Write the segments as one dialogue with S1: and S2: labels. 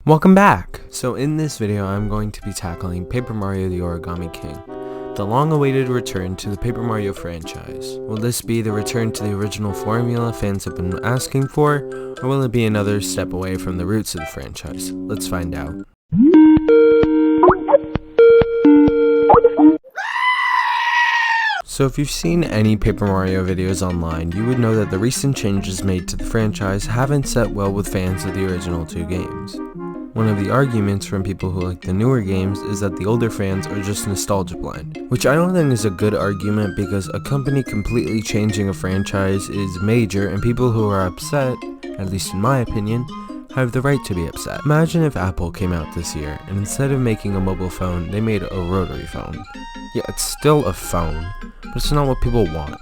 S1: Welcome back! So in this video I'm going to be tackling Paper Mario the Origami King, the long-awaited return to the Paper Mario franchise. Will this be the return to the original formula fans have been asking for, or will it be another step away from the roots of the franchise? Let's find out. So if you've seen any Paper Mario videos online, you would know that the recent changes made to the franchise haven't set well with fans of the original two games. One of the arguments from people who like the newer games is that the older fans are just nostalgia blind, which I don't think is a good argument because a company completely changing a franchise is major, and people who are upset, at least in my opinion, have the right to be upset. Imagine if Apple came out this year and instead of making a mobile phone, they made a rotary phone. Yeah, it's still a phone, but it's not what people want.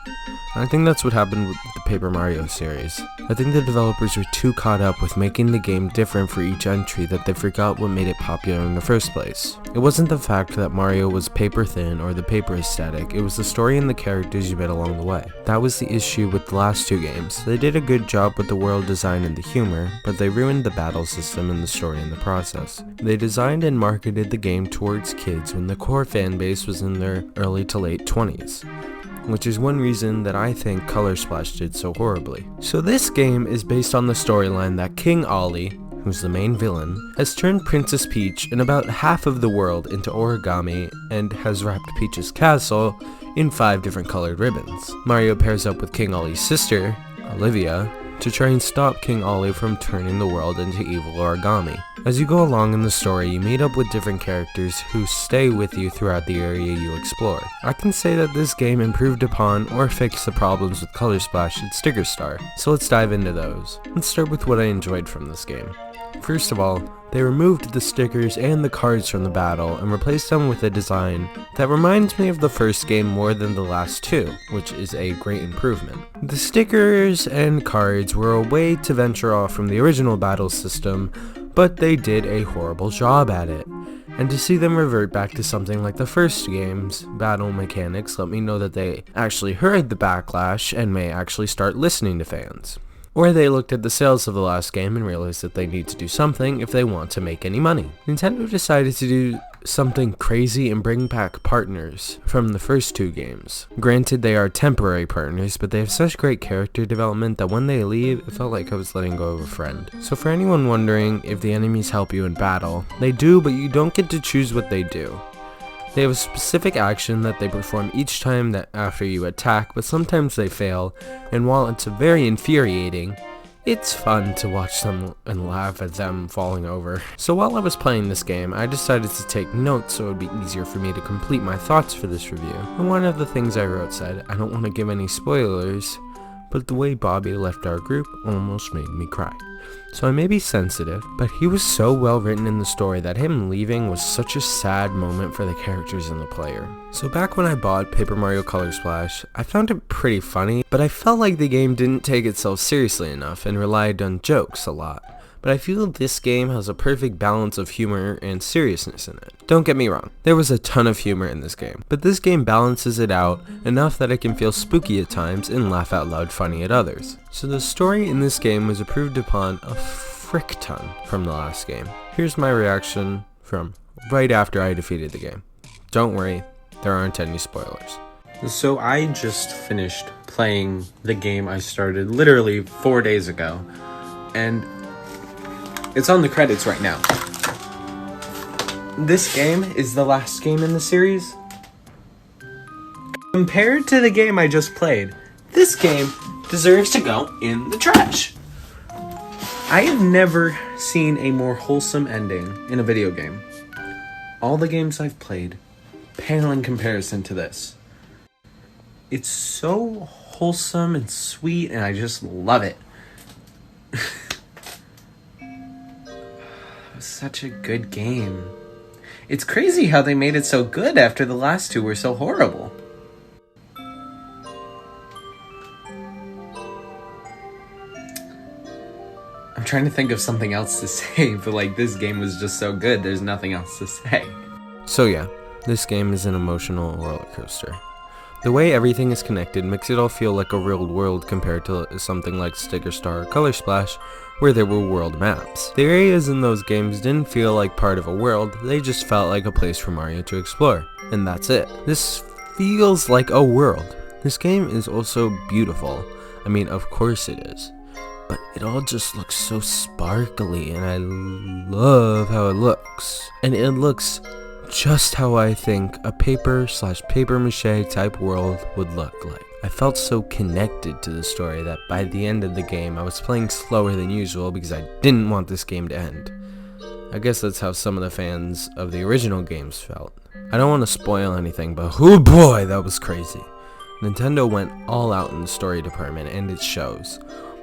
S1: And I think that's what happened with the Paper Mario series. I think the developers were too caught up with making the game different for each entry that they forgot what made it popular in the first place. It wasn't the fact that Mario was paper thin or the paper aesthetic, it was the story and the characters you met along the way. That was the issue with the last two games. They did a good job with the world design and the humor, but they ruined the battle system and the story in the process. They designed and marketed the game towards kids when the core fan base was in their early to late 20s. Which is one reason that I think Color Splash did so horribly. So this game is based on the storyline that King Ollie, who's the main villain, has turned Princess Peach and about half of the world into origami and has wrapped Peach's castle in 5 different colored ribbons. Mario pairs up with King Ollie's sister, Olivia, to try and stop King Ollie from turning the world into evil origami. As you go along in the story, you meet up with different characters who stay with you throughout the area you explore. I can say that this game improved upon or fixed the problems with Color Splash and Sticker Star, so let's dive into those. Let's start with what I enjoyed from this game. First of all, they removed the stickers and the cards from the battle and replaced them with a design that reminds me of the first game more than the last two, which is a great improvement. The stickers and cards were a way to venture off from the original battle system, but they did a horrible job at it. And to see them revert back to something like the first game's battle mechanics let me know that they actually heard the backlash and may actually start listening to fans. Or they looked at the sales of the last game and realized that they need to do something if they want to make any money. Nintendo decided to do something crazy and bring back partners from the first two games. Granted, they are temporary partners, but they have such great character development that when they leave, it felt like I was letting go of a friend. So for anyone wondering if the enemies help you in battle, they do, but you don't get to choose what they do. They have a specific action that they perform each time that after you attack, but sometimes they fail, and while it's very infuriating, it's fun to watch them and laugh at them falling over. So while I was playing this game, I decided to take notes so it would be easier for me to complete my thoughts for this review. And one of the things I wrote said, I don't want to give any spoilers, but the way Bobby left our group almost made me cry. So I may be sensitive, but he was so well written in the story that him leaving was such a sad moment for the characters and the player. So back when I bought Paper Mario Color Splash, I found it pretty funny, but I felt like the game didn't take itself seriously enough and relied on jokes a lot. But I feel this game has a perfect balance of humor and seriousness in it. Don't get me wrong, there was a ton of humor in this game, but this game balances it out enough that it can feel spooky at times and laugh out loud funny at others. So the story in this game was improved upon a frick ton from the last game. Here's my reaction from right after I defeated the game. Don't worry, there aren't any spoilers. So I just finished playing the game I started literally 4 days ago, and it's on the credits right now. This game is the last game in the series. Compared to the game I just played, this game deserves to go in the trash. I have never seen a more wholesome ending in a video game. All the games I've played pale in comparison to this. It's so wholesome and sweet, and I just love it. Such a good game. It's crazy how they made it so good after the last two were so horrible. I'm trying to think of something else to say, but like this game was just so good, there's nothing else to say. So yeah, this game is an emotional roller coaster. The way everything is connected makes it all feel like a real world compared to something like Sticker Star or Color Splash, where there were world maps. The areas in those games didn't feel like part of a world, they just felt like a place for Mario to explore. And that's it. This feels like a world. This game is also beautiful. I mean, of course it is. But it all just looks so sparkly, and I love how it looks. And it looks just how I think a paper/paper mache type world would look like. I felt so connected to the story that by the end of the game I was playing slower than usual because I didn't want this game to end. I guess that's how some of the fans of the original games felt. I don't want to spoil anything, but oh boy, that was crazy. Nintendo went all out in the story department, and it shows.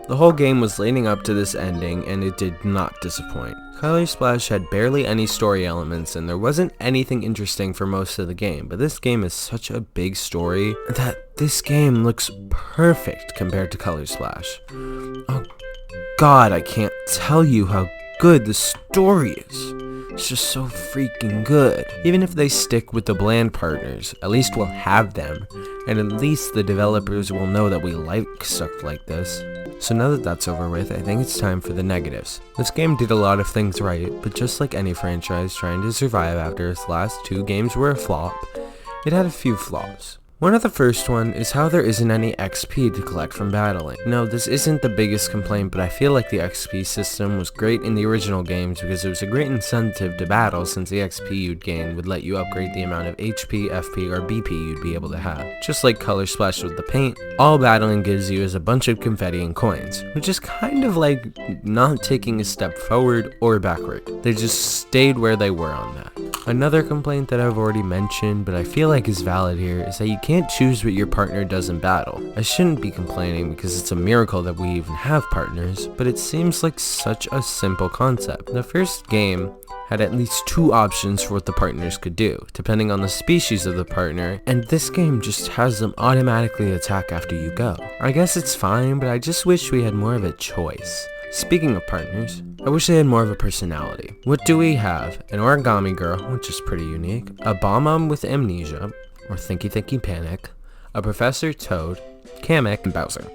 S1: The whole game was leading up to this ending, and it did not disappoint. Color Splash had barely any story elements, and there wasn't anything interesting for most of the game, but this game is such a big story that this game looks perfect compared to Color Splash. Oh god, I can't tell you how good the story is. It's just so freaking good. Even if they stick with the bland partners, at least we'll have them, and at least the developers will know that we like stuff like this. So now that that's over with, I think it's time for the negatives. This game did a lot of things right, but just like any franchise trying to survive after its last 2 games were a flop, it had a few flaws. One of the first one is how there isn't any XP to collect from battling. No, this isn't the biggest complaint, but I feel like the XP system was great in the original games because it was a great incentive to battle, since the XP you'd gain would let you upgrade the amount of HP, FP, or BP you'd be able to have. Just like Color Splash with the paint, all battling gives you is a bunch of confetti and coins, which is kind of like not taking a step forward or backward. They just stayed where they were on that. Another complaint that I've already mentioned, but I feel like is valid here, is that you can't choose what your partner does in battle. I shouldn't be complaining because it's a miracle that we even have partners, but it seems like such a simple concept. The first game had at least 2 options for what the partners could do, depending on the species of the partner, and this game just has them automatically attack after you go. I guess it's fine, but I just wish we had more of a choice. Speaking of partners, I wish they had more of a personality. What do we have? An origami girl, which is pretty unique, a Bomb with amnesia, or Thinky Panic, a Professor Toad, Kamek,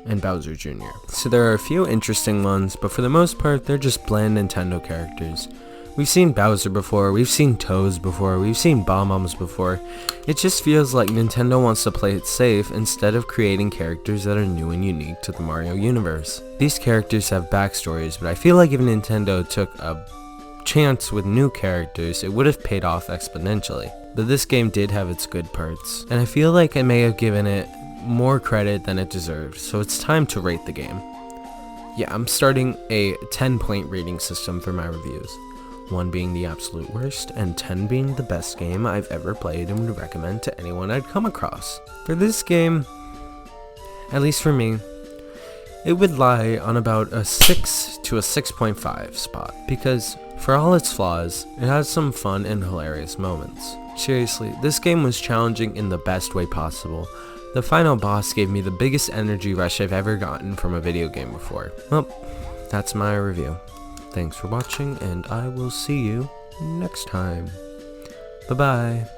S1: and Bowser Jr. So there are a few interesting ones, but for the most part, they're just bland Nintendo characters. We've seen Bowser before, we've seen Toads before, we've seen Bob-Ombs before. It just feels like Nintendo wants to play it safe instead of creating characters that are new and unique to the Mario universe. These characters have backstories, but I feel like if Nintendo took a chance with new characters, it would have paid off exponentially. But this game did have its good parts, and I feel like I may have given it more credit than it deserved, so it's time to rate the game. Yeah, I'm starting a 10-point rating system for my reviews. 1 being the absolute worst, and 10 being the best game I've ever played and would recommend to anyone I'd come across. For this game, at least for me, it would lie on about a 6 to a 6.5 spot, because for all its flaws, it has some fun and hilarious moments. Seriously, this game was challenging in the best way possible. The final boss gave me the biggest energy rush I've ever gotten from a video game before. Well, that's my review. Thanks for watching, and I will see you next time. Bye-bye.